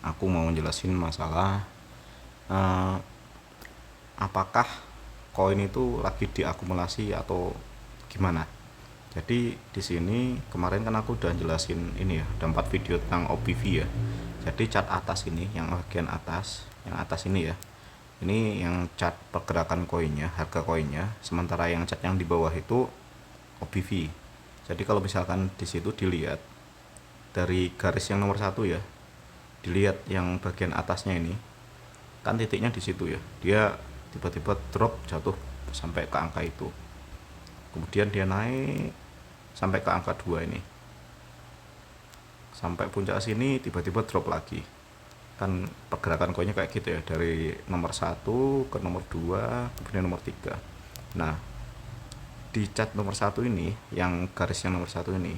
aku mau jelasin masalah eh, apakah koin itu lagi diakumulasi atau gimana. Jadi di sini kemarin kan aku udah jelasin ini ya, ada 4 video tentang OPV ya. Jadi cat atas ini, yang bagian atas, yang atas ini ya. Ini yang cat pergerakan koinnya, harga koinnya. Sementara yang cat yang di bawah itu OPV. Jadi kalau misalkan di situ dilihat dari garis yang nomor satu ya, dilihat yang bagian atasnya ini, kan titiknya di situ ya. Dia tiba-tiba drop jatuh sampai ke angka itu. Kemudian dia naik sampai ke angka 2 ini. Sampai puncak sini tiba-tiba drop lagi. Kan pergerakan koinnya kayak gitu ya, dari nomor 1 ke nomor 2 kemudian nomor 3. Nah, di cat nomor 1 ini, yang garis yang nomor 1 ini,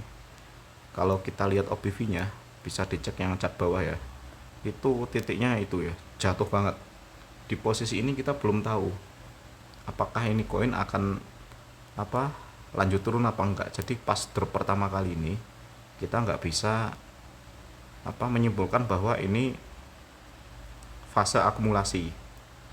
kalau kita lihat OPV-nya, bisa dicek yang cat bawah ya. Itu titiknya itu ya, jatuh banget. Di posisi ini kita belum tahu apakah ini koin akan apa lanjut turun apa enggak. Jadi pas drop pertama kali ini kita nggak bisa menyimpulkan bahwa ini fase akumulasi.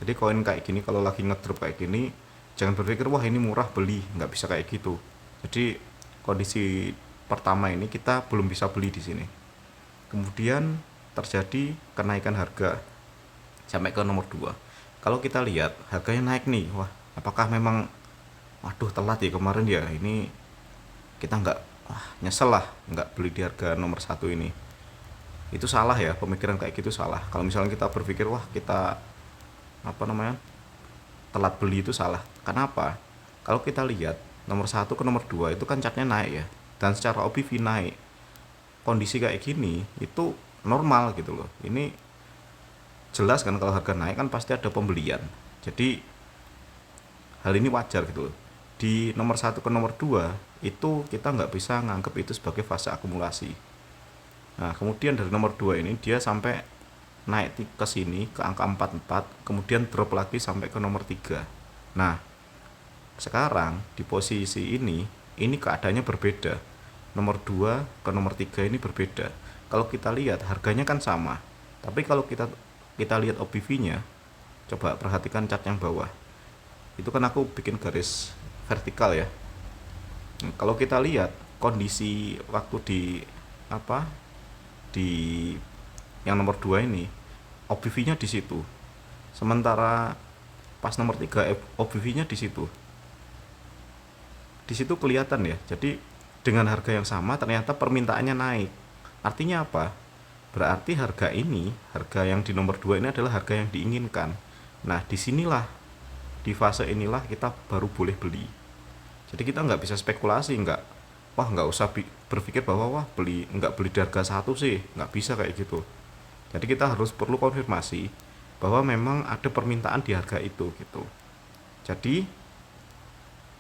Jadi koin kayak gini kalau lagi ngedrop kayak gini, jangan berpikir wah ini murah beli, nggak bisa kayak gitu. Jadi kondisi pertama ini kita belum bisa beli di sini. Kemudian terjadi kenaikan harga sampai ke nomor 2. Kalau kita lihat harganya naik nih, wah apakah memang waduh telat ya kemarin ya, ini kita nggak, wah nyesel lah nggak beli di harga nomor 1 ini. Itu salah ya, pemikiran kayak gitu salah. Kalau misalnya kita berpikir wah kita apa namanya telat beli, itu salah. Kenapa? Kalau kita lihat nomor 1 ke nomor 2 itu kan catnya naik ya, dan secara OPV naik. Kondisi kayak gini itu normal gitu loh. Ini jelas kan, kalau harga naik kan pasti ada pembelian. Jadi hal ini wajar gitu loh. Di nomor 1 ke nomor 2 itu kita nggak bisa nganggap itu sebagai fase akumulasi. Nah, kemudian dari nomor 2 ini dia sampai naik ke sini ke angka 44, kemudian drop lagi sampai ke nomor 3. Nah, sekarang di posisi ini keadaannya berbeda. Nomor 2 ke nomor 3 ini berbeda. Kalau kita lihat harganya kan sama. Tapi kalau kita lihat OPV-nya, coba perhatikan cat yang bawah. Itu kan aku bikin garis vertikal ya. Kalau kita lihat kondisi waktu di apa di yang nomor 2 ini, OBV-nya di situ. Sementara pas nomor 3 OBV-nya di situ. Di situ kelihatan ya. Jadi dengan harga yang sama ternyata permintaannya naik. Artinya apa? Berarti harga ini, harga yang di nomor 2 ini adalah harga yang diinginkan. Nah, disinilah, di fase inilah kita baru boleh beli. Jadi kita nggak bisa spekulasi, nggak usah berpikir bahwa wah nggak beli di harga 1 sih, nggak bisa kayak gitu. Jadi kita harus perlu konfirmasi bahwa memang ada permintaan di harga itu gitu. Jadi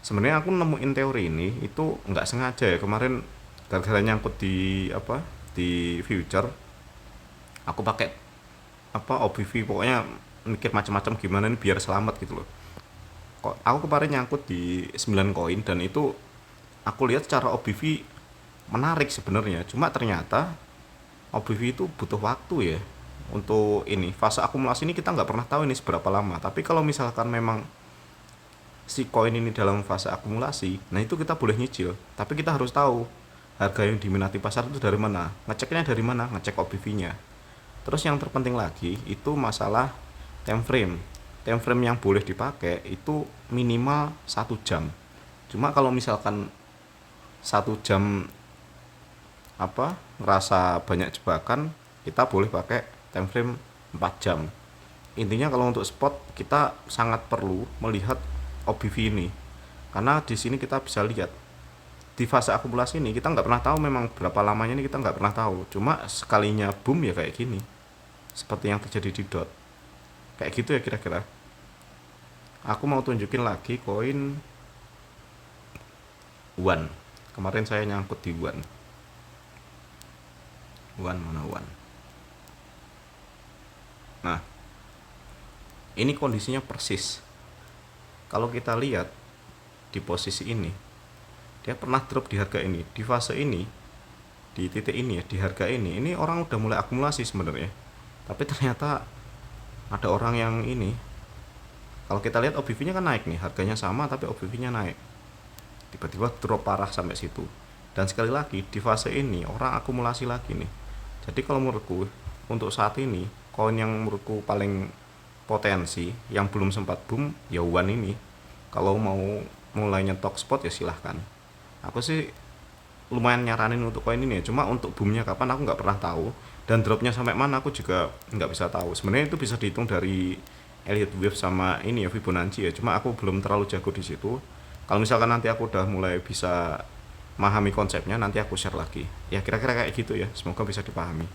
sebenarnya aku nemuin teori ini itu nggak sengaja ya, kemarin gara-gara nyangkut di future, aku pakai OBV, pokoknya mikir macam-macam gimana nih biar selamat gitu loh. Kok aku kemarin nyangkut di 9 koin, dan itu aku lihat secara OBV menarik sebenarnya, cuma ternyata OBV itu butuh waktu ya untuk ini fase akumulasi ini. Kita nggak pernah tahu ini seberapa lama. Tapi kalau misalkan memang si koin ini dalam fase akumulasi, nah itu kita boleh nyicil. Tapi kita harus tahu harga yang diminati pasar itu dari mana. Ngeceknya dari mana? Ngecek OBV-nya. Terus yang terpenting lagi itu masalah time frame. Time frame yang boleh dipakai itu minimal 1 jam. Cuma kalau misalkan 1 jam ngerasa banyak jebakan, kita boleh pakai time frame 4 jam. Intinya kalau untuk spot kita sangat perlu melihat OBV ini, karena di sini kita bisa lihat di fase akumulasi ini kita nggak pernah tahu memang berapa lamanya, ini kita nggak pernah tahu. Cuma sekalinya boom ya kayak gini, seperti yang terjadi di dot kayak gitu ya kira-kira. Aku mau tunjukin lagi koin One. Kemarin saya nyangkut di One. Mana One? Nah, ini kondisinya persis. Kalau kita lihat di posisi ini, dia pernah drop di harga ini, di fase ini, di titik ini ya, di harga ini orang udah mulai akumulasi sebenarnya. Tapi ternyata ada orang yang ini, kalau kita lihat OBV-nya kan naik nih, harganya sama tapi OBV-nya naik, tiba-tiba drop parah sampai situ. Dan sekali lagi di fase ini orang akumulasi lagi nih. Jadi kalau menurutku untuk saat ini koin yang menurutku paling potensi yang belum sempat boom ya One ini. Kalau mau mulai nyetok spot ya silahkan. Aku sih lumayan nyaranin untuk koin ini ya, cuma untuk boomnya kapan aku nggak pernah tahu, dan dropnya sampai mana aku juga nggak bisa tahu. Sebenarnya itu bisa dihitung dari Elliott Wave sama ini ya Fibonacci ya, cuma aku belum terlalu jago di situ. Kalau misalkan nanti aku udah mulai bisa memahami konsepnya, nanti aku share lagi ya, kira-kira kayak gitu ya, semoga bisa dipahami.